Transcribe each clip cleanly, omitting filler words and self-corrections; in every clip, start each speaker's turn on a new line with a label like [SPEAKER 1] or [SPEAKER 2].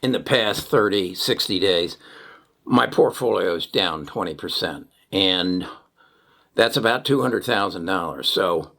[SPEAKER 1] in the past 30, 60 days, my portfolio is down 20%. And that's about $200,000. So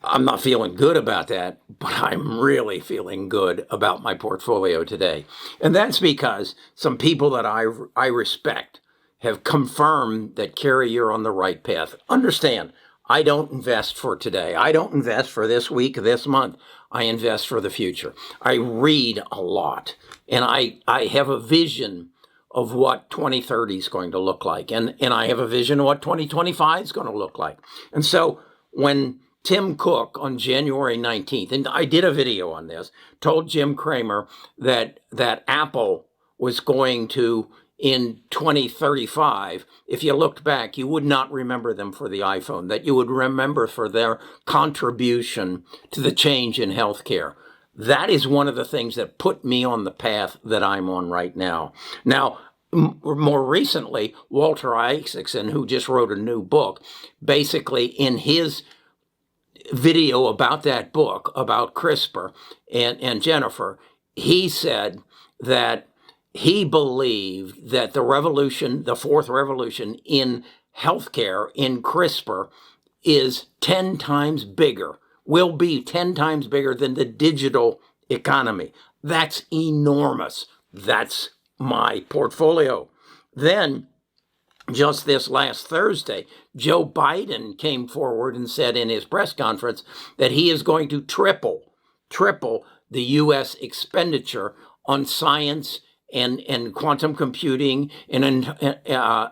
[SPEAKER 1] I'm not feeling good about that, but I'm really feeling good about my portfolio today. And that's because some people that I respect have confirmed that, Kerry, you're on the right path. Understand, I don't invest for today. I don't invest for this week, this month. I invest for the future. I read a lot, and I have a vision of what 2030 is going to look like. And I have a vision of what 2025 is going to look like. And so when Tim Cook on January 19th, and I did a video on this, told Jim Cramer that Apple was going to, in 2035, if you looked back, you would not remember them for the iPhone, that you would remember for their contribution to the change in healthcare. That is one of the things that put me on the path that I'm on right now. Now, more recently, Walter Isaacson, who just wrote a new book, basically in his video about that book, about CRISPR and Jennifer, he said that he believed that the revolution, the fourth revolution in healthcare, in CRISPR, is 10 times bigger, will be 10 times bigger than the digital economy. That's enormous. That's my portfolio. Then, just this last Thursday, Joe Biden came forward and said in his press conference that he is going to triple the U.S. expenditure on science and quantum computing and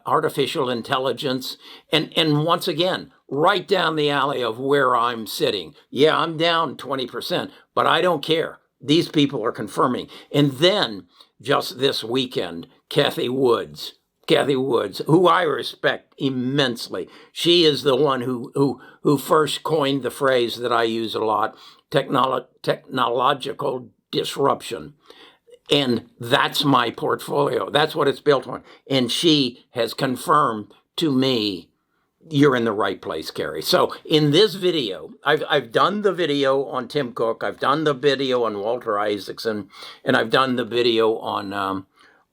[SPEAKER 1] artificial intelligence. And once again, right down the alley of where I'm sitting. Yeah, I'm down 20%, but I don't care. These people are confirming. And then just this weekend, Cathie Woods, who I respect immensely. She is the one who first coined the phrase that I use a lot, technological disruption. And that's my portfolio. That's what it's built on. And she has confirmed to me, you're in the right place, Kerry. So in this video, I've done the video on Tim Cook, I've done the video on Walter Isaacson, and I've done the video on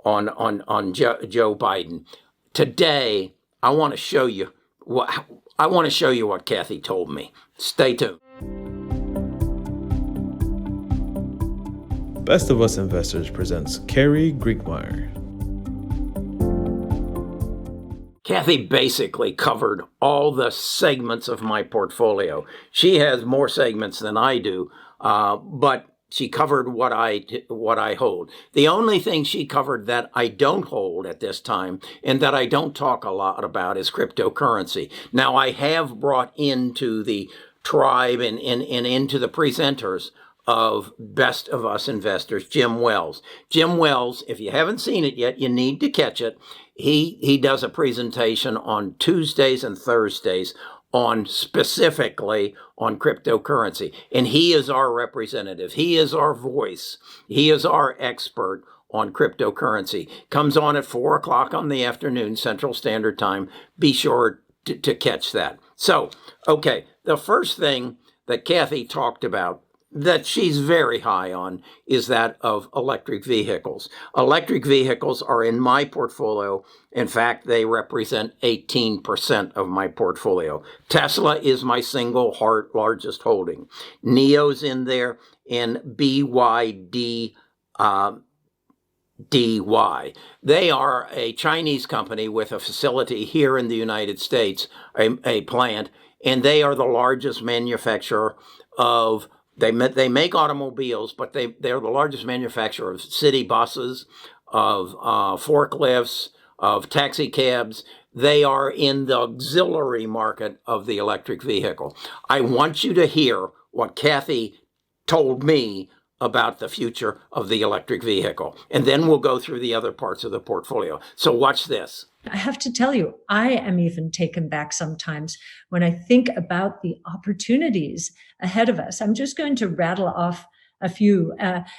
[SPEAKER 1] Joe Biden. Today, I want to show you what Cathie told me. Stay tuned.
[SPEAKER 2] Best of Us Investors presents Kerry Griegmeier.
[SPEAKER 1] Cathie basically covered all the segments of my portfolio. She has more segments than I do, but she covered what I hold. The only thing she covered that I don't hold at this time and that I don't talk a lot about is cryptocurrency. Now, I have brought into the tribe and into the presenters of Best of Us Investors, Jim Wells. Jim Wells, if you haven't seen it yet, you need to catch it. He does a presentation on Tuesdays and Thursdays specifically on cryptocurrency. And he is our representative. He is our voice. He is our expert on cryptocurrency. Comes on at 4:00 on the afternoon, Central Standard Time. Be sure to catch that. So, okay, the first thing that Cathie talked about that she's very high on is that of electric vehicles. Electric vehicles are in my portfolio. In fact, they represent 18% of my portfolio. Tesla is my single largest holding. NIO's in there, and BYD DY. They are a Chinese company with a facility here in the United States, a plant, and they are the largest manufacturer of They make automobiles, but they're the largest manufacturer of city buses, of forklifts, of taxi cabs. They are in the auxiliary market of the electric vehicle. I want you to hear what Cathie told me about the future of the electric vehicle. And then we'll go through the other parts of the portfolio. So watch this.
[SPEAKER 3] I have to tell you, I am even taken back sometimes when I think about the opportunities ahead of us. I'm just going to rattle off a few.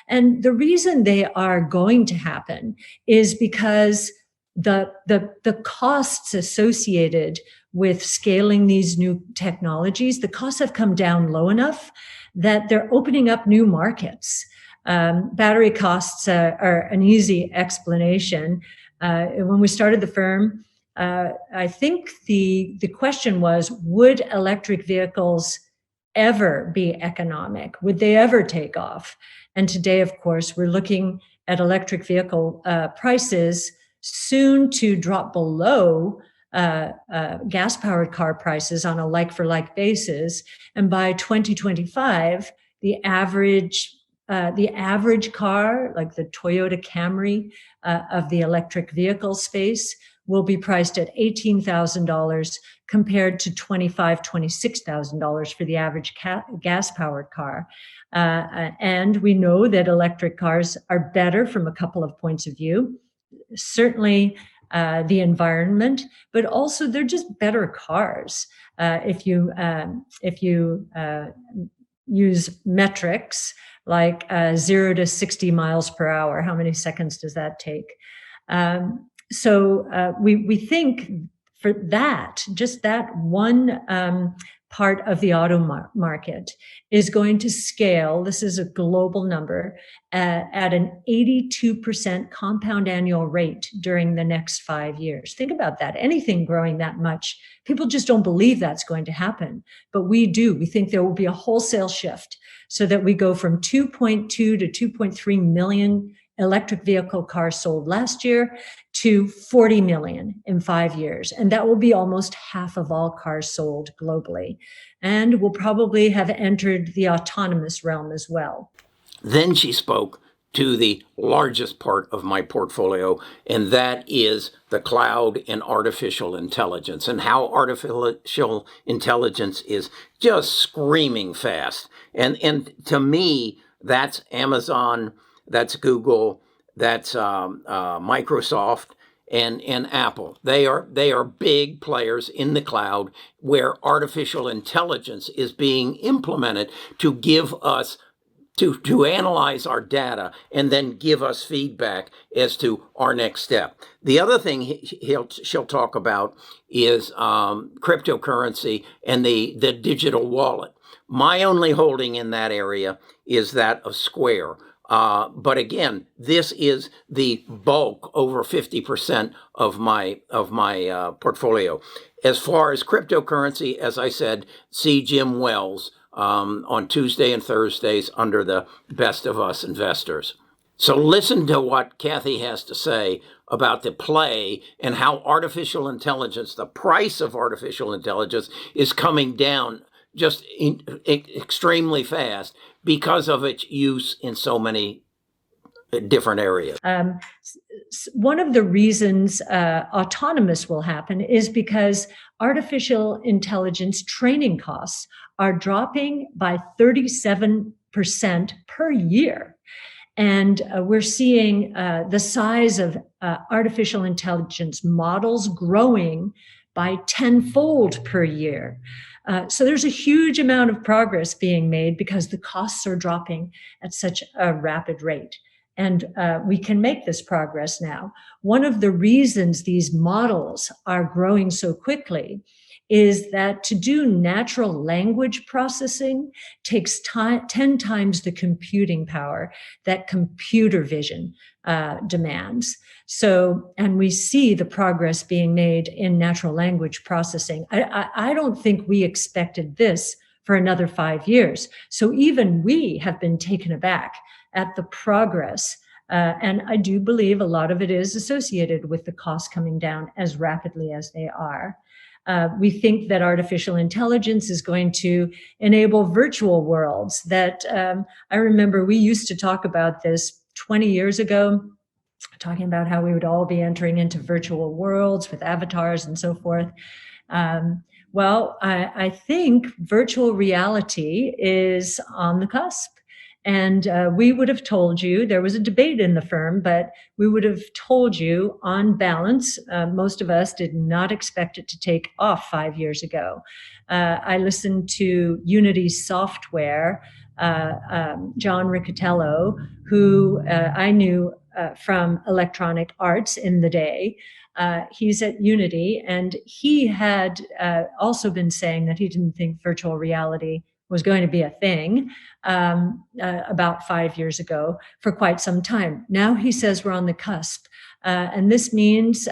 [SPEAKER 3] And the reason they are going to happen is because the costs associated with scaling these new technologies, the costs have come down low enough that they're opening up new markets. Battery costs are an easy explanation. When we started the firm, I think the question was, would electric vehicles ever be economic? Would they ever take off? And today, of course, we're looking at electric vehicle prices soon to drop below gas-powered car prices on a like-for-like basis. And by 2025, the average car, like the Toyota Camry of the electric vehicle space, will be priced at $18,000 compared to $25,000, $26,000 for the average gas-powered car. And we know that electric cars are better from a couple of points of view. Certainly the environment, but also they're just better cars. If you use metrics like 0 to 60 miles per hour, how many seconds does that take? So we think for that, just that one part of the auto market is going to scale, this is a global number, at an 82% compound annual rate during the next 5 years. Think about that. Anything growing that much, people just don't believe that's going to happen. But we do. We think there will be a wholesale shift so that we go from 2.2 to 2.3 million electric vehicle cars sold last year to 40 million in 5 years. And that will be almost half of all cars sold globally. And we'll probably have entered the autonomous realm as well.
[SPEAKER 1] Then she spoke to the largest part of my portfolio, and that is the cloud and artificial intelligence, and how artificial intelligence is just screaming fast. And to me, that's Amazon, that's Google, that's Microsoft, and Apple. They are big players in the cloud where artificial intelligence is being implemented to give us to analyze our data and then give us feedback as to our next step. The other thing she'll talk about is cryptocurrency and the digital wallet. My only holding in that area is that of Square. But again, this is the bulk, over 50% of my portfolio. As far as cryptocurrency, as I said, see Jim Wells on Tuesday and Thursdays under the Best of Us Investors. So listen to what Kathy has to say about the play and how artificial intelligence, the price of artificial intelligence, is coming down just extremely fast because of its use in so many different areas.
[SPEAKER 3] One of the reasons autonomous will happen is because artificial intelligence training costs are dropping by 37% per year. And we're seeing the size of artificial intelligence models growing by tenfold per year. So there's a huge amount of progress being made because the costs are dropping at such a rapid rate. And we can make this progress now. One of the reasons these models are growing so quickly is that to do natural language processing takes 10 times the computing power that computer vision demands. So, and we see the progress being made in natural language processing. I don't think we expected this for another 5 years. So even we have been taken aback at the progress. And I do believe a lot of it is associated with the costs coming down as rapidly as they are. We think that artificial intelligence is going to enable virtual worlds that I remember we used to talk about this 20 years ago, talking about how we would all be entering into virtual worlds with avatars and so forth. Well, I think virtual reality is on the cusp. And we would have told you, there was a debate in the firm, but we would have told you on balance, most of us did not expect it to take off 5 years ago. I listened to Unity Software, John Riccatello, who I knew from Electronic Arts in the day. He's at Unity, and he had also been saying that he didn't think virtual reality was going to be a thing about 5 years ago for quite some time. Now he says we're on the cusp. And this means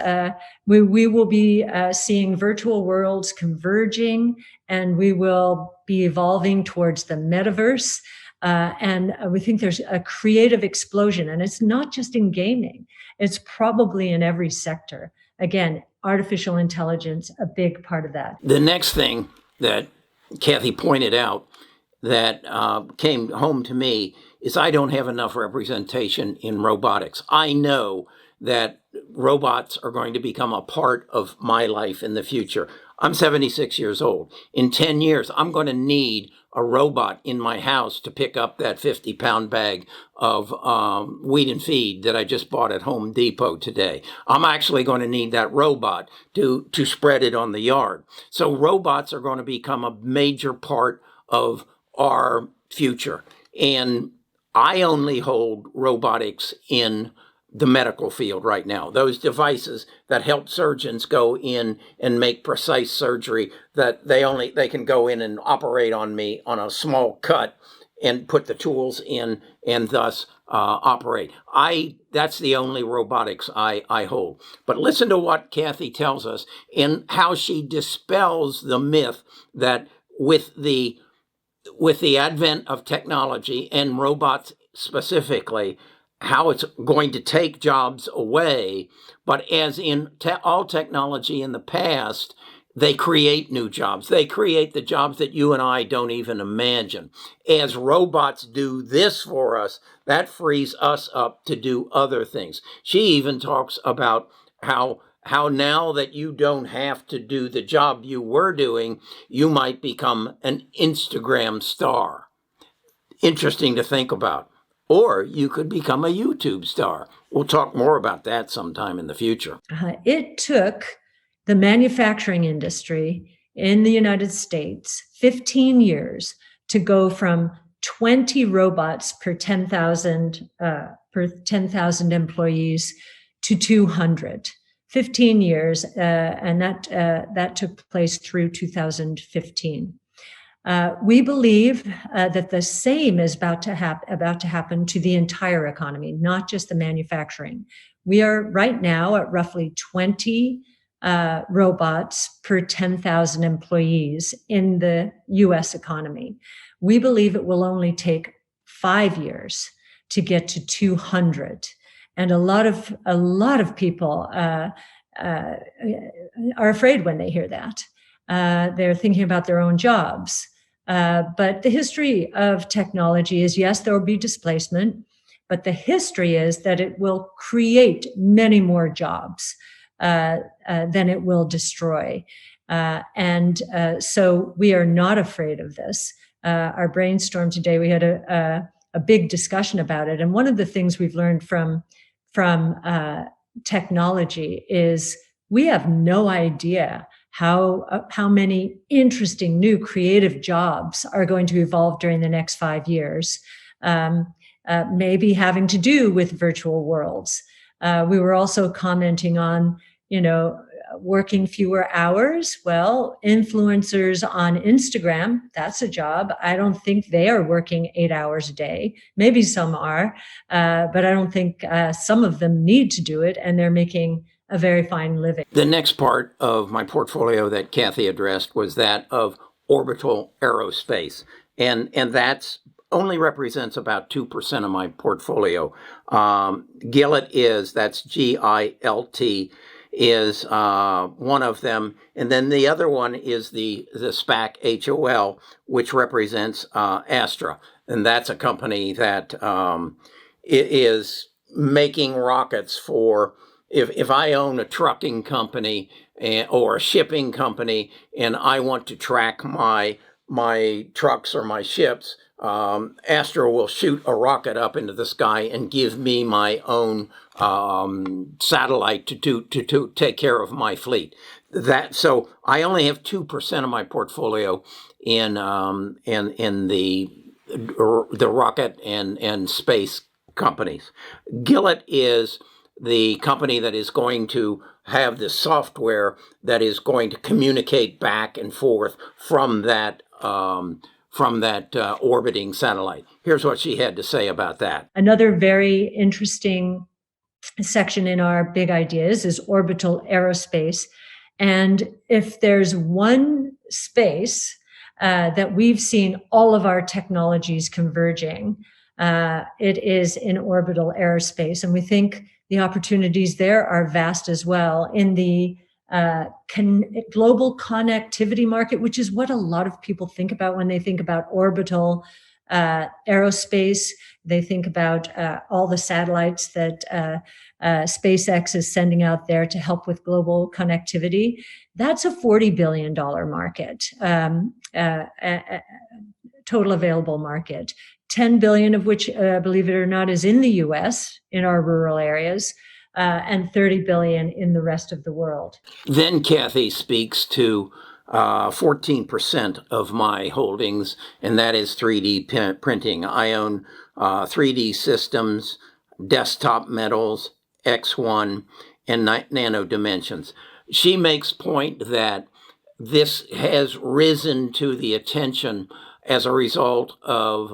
[SPEAKER 3] we will be seeing virtual worlds converging, and we will be evolving towards the metaverse. And we think there's a creative explosion. And it's not just in gaming, it's probably in every sector. Again, artificial intelligence, a big part of that.
[SPEAKER 1] The next thing that Kathy pointed out that came home to me is I don't have enough representation in robotics. I know that robots are going to become a part of my life in the future. I'm 76 years old. In 10 years, I'm going to need a robot in my house to pick up that 50-pound bag of weed and feed that I just bought at Home Depot today. I'm actually going to need that robot to spread it on the yard. So robots are going to become a major part of our future. And I only hold robotics in the medical field right now. Those devices that help surgeons go in and make precise surgery, that they can go in and operate on me on a small cut and put the tools in and thus operate. That's the only robotics I hold. But listen to what Kathy tells us and how she dispels the myth that with the advent of technology and robots specifically, how it's going to take jobs away. But as in all technology in the past, they create new jobs. They create the jobs that you and I don't even imagine. As robots do this for us, that frees us up to do other things. She even talks about how now that you don't have to do the job you were doing, you might become an Instagram star. Interesting to think about. Or you could become a YouTube star. We'll talk more about that sometime in the future.
[SPEAKER 3] It took the manufacturing industry in the United States 15 years to go from 20 robots per 10,000 employees to 200. 15 years, and that took place through 2015. We believe that the same is about to happen to the entire economy, not just the manufacturing. We are right now at roughly 20 robots per 10,000 employees in the U.S. economy. We believe it will only take 5 years to get to 200, and a lot of people are afraid when they hear that. They're thinking about their own jobs. But the history of technology is, yes, there will be displacement, but the history is that it will create many more jobs than it will destroy. So we are not afraid of this. Our brainstorm today, we had a big discussion about it. And one of the things we've learned from technology is we have no idea how many interesting new creative jobs are going to evolve during the next 5 years, maybe having to do with virtual worlds. We were also commenting on, working fewer hours. Well, influencers on Instagram, that's a job. I don't think they are working 8 hours a day. Maybe some are, but I don't think some of them need to do it, and they're making a very fine living.
[SPEAKER 1] The next part of my portfolio that Kathy addressed was that of orbital aerospace. And that's only represents about 2% of my portfolio. Gilt that's GILT, is one of them. And then the other one is the SPAC HOL, which represents Astra. And that's a company that is making rockets for, if I own a trucking company or a shipping company and I want to track my trucks or my ships, Astra will shoot a rocket up into the sky and give me my own satellite to take care of my fleet. So I only have 2% of my portfolio in the rocket and space companies. Gilt is the company that is going to have the software that is going to communicate back and forth from that from that orbiting satellite. Here's what she had to say about that.
[SPEAKER 3] Another very interesting section in our big ideas is orbital aerospace. And if there's one space that we've seen all of our technologies converging, it is in orbital aerospace. And we think the opportunities there are vast as well in the global connectivity market, which is what a lot of people think about when they think about orbital aerospace. They think about all the satellites that SpaceX is sending out there to help with global connectivity. That's a $40 billion market, total available market. 10 billion of which, believe it or not, is in the US, in our rural areas, and 30 billion in the rest of the world.
[SPEAKER 1] Then Kathy speaks to 14% of my holdings, and that is 3D printing. I own 3D Systems, Desktop Metals, X1, and Nano Dimensions. She makes point that this has risen to the attention as a result of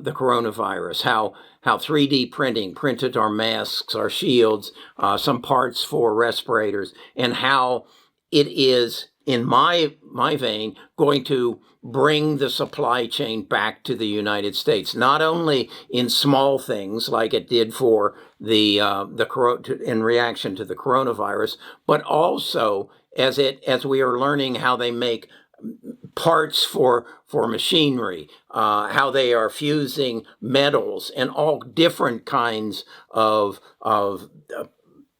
[SPEAKER 1] the coronavirus, how 3D printing printed our masks, our shields, some parts for respirators, and how it is, in my vein, going to bring the supply chain back to the United States, not only in small things like it did for in reaction to the coronavirus, but also as we are learning how they make parts for machinery, how they are fusing metals and all different kinds of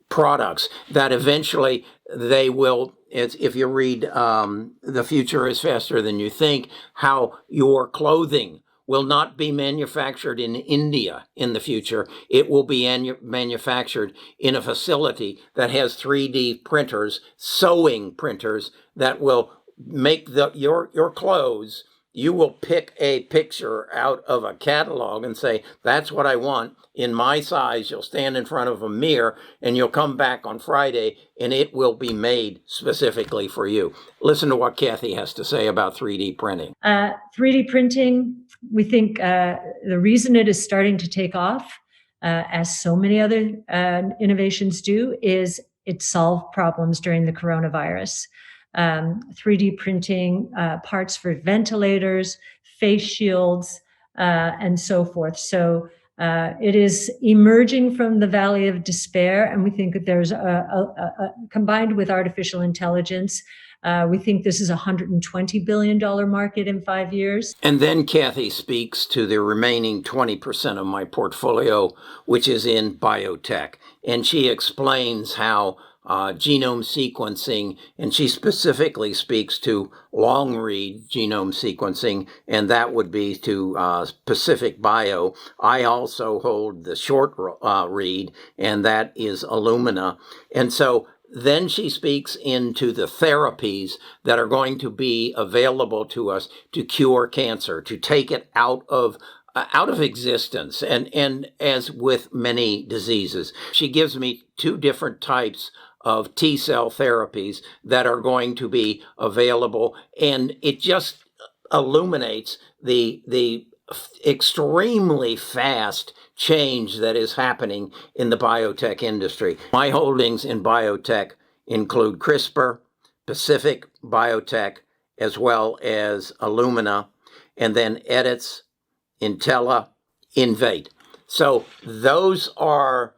[SPEAKER 1] products that eventually they will. If you read The Future is Faster Than You Think, how your clothing will not be manufactured in India in the future. It will be manufactured in a facility that has 3D printers, sewing printers that will make your clothes. You will pick a picture out of a catalog and say, that's what I want in my size. You'll stand in front of a mirror and you'll come back on Friday and it will be made specifically for you. Listen to what Kathy has to say about 3D printing.
[SPEAKER 3] 3D printing, we think the reason it is starting to take off, as so many other innovations do, is it solved problems during the coronavirus. 3D printing parts for ventilators, face shields, and so forth. So it is emerging from the valley of despair, and we think that there's combined with artificial intelligence, we think this is a $120 billion market in 5 years.
[SPEAKER 1] And then Kathy speaks to the remaining 20% of my portfolio, which is in biotech. And she explains how genome sequencing, and she specifically speaks to long-read genome sequencing, and that would be to Pacific Bio. I also hold the short read, and that is Illumina. And so then she speaks into the therapies that are going to be available to us to cure cancer, to take it out of existence, and as with many diseases. She gives me two different types of T-cell therapies that are going to be available, and it just illuminates the extremely fast change that is happening in the biotech industry. My holdings in biotech include CRISPR, Pacific Biotech, as well as Illumina, and then Edits, Intella, Invate. So those are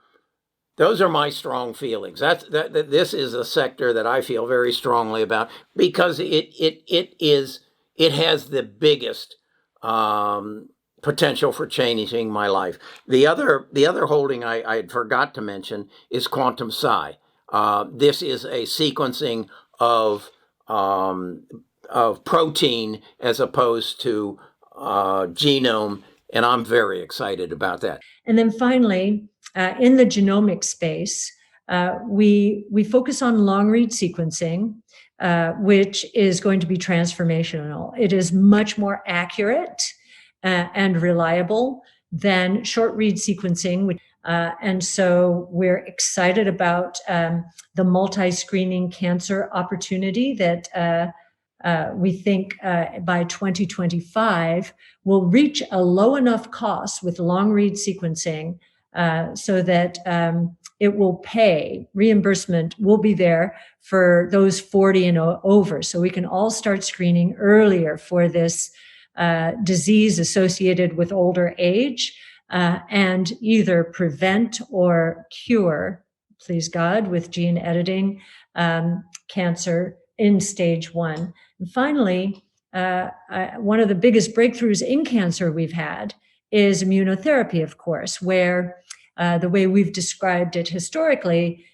[SPEAKER 1] my strong feelings. This is a sector that I feel very strongly about because it has the biggest potential for changing my life. The other holding I had forgot to mention is Quantum-Si. This is a sequencing of protein as opposed to genome, and I'm very excited about that.
[SPEAKER 3] And then finally, in the genomic space, we focus on long-read sequencing, which is going to be transformational. It is much more accurate and reliable than short-read sequencing. And so we're excited about the multi-screening cancer opportunity that we think by 2025, we'll reach a low enough cost with long read sequencing so that it will pay. Reimbursement will be there for those 40 and over. So we can all start screening earlier for this disease associated with older age and either prevent or cure, please God, with gene editing, cancer in stage 1. And finally, one of the biggest breakthroughs in cancer we've had is immunotherapy, of course, where the way we've described it historically,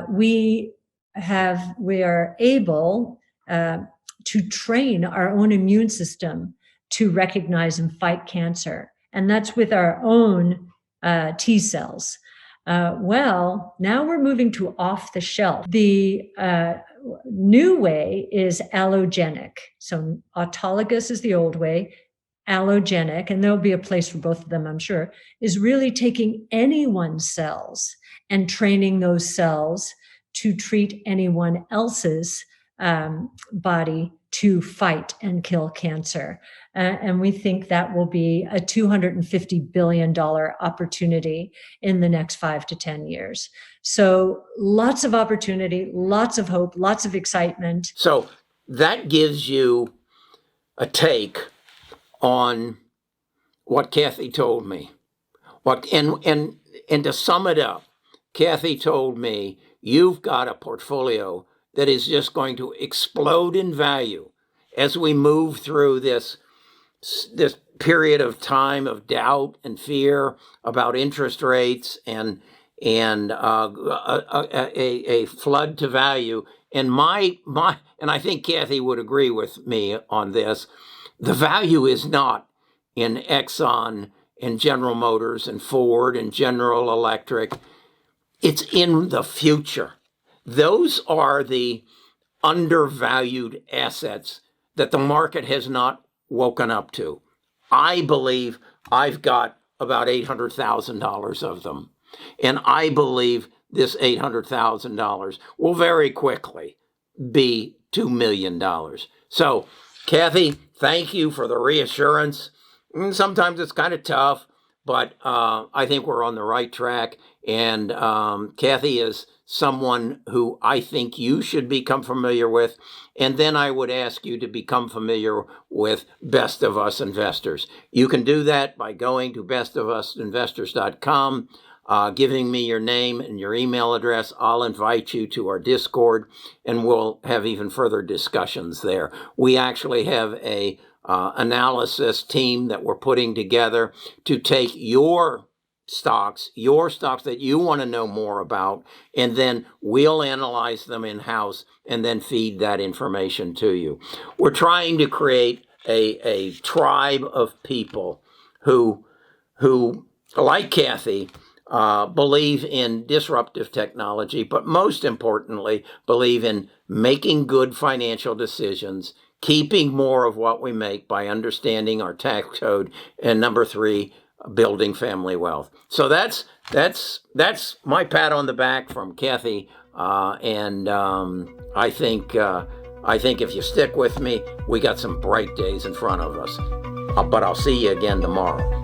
[SPEAKER 3] we are able to train our own immune system to recognize and fight cancer. And that's with our own T cells. Well, now we're moving to off the shelf. The new way is allogenic. So autologous is the old way. Allogenic, and there'll be a place for both of them, I'm sure, is really taking anyone's cells and training those cells to treat anyone else's body to fight and kill cancer. And we think that will be a $250 billion opportunity in the next 5 to 10 years. So lots of opportunity, lots of hope, lots of excitement.
[SPEAKER 1] So that gives you a take on what Kathy told me. And to sum it up, Kathy told me, you've got a portfolio that is just going to explode in value as we move through this period of time of doubt and fear about interest rates and a flood to value. And and I think Kathy would agree with me on this. The value is not in Exxon and General Motors and Ford and General Electric. It's in the future. Those are the undervalued assets that the market has not woken up to. I believe I've got about $800,000 of them. And I believe this $800,000 will very quickly be $2 million. So, Kathy, thank you for the reassurance. Sometimes it's kind of tough, but I think we're on the right track. And Kathy is someone who I think you should become familiar with. And then I would ask you to become familiar with Best of Us Investors. You can do that by going to bestofusinvestors.com, giving me your name and your email address. I'll invite you to our Discord, and we'll have even further discussions there. We actually have a analysis team that we're putting together to take your stocks that you want to know more about, and then we'll analyze them in-house and then feed that information to you. We're trying to create a tribe of people who like Kathy, believe in disruptive technology, but most importantly, believe in making good financial decisions, keeping more of what we make by understanding our tax code, and number 3, building family wealth. So that's my pat on the back from Kathy, and I think if you stick with me, we got some bright days in front of us. But I'll see you again tomorrow.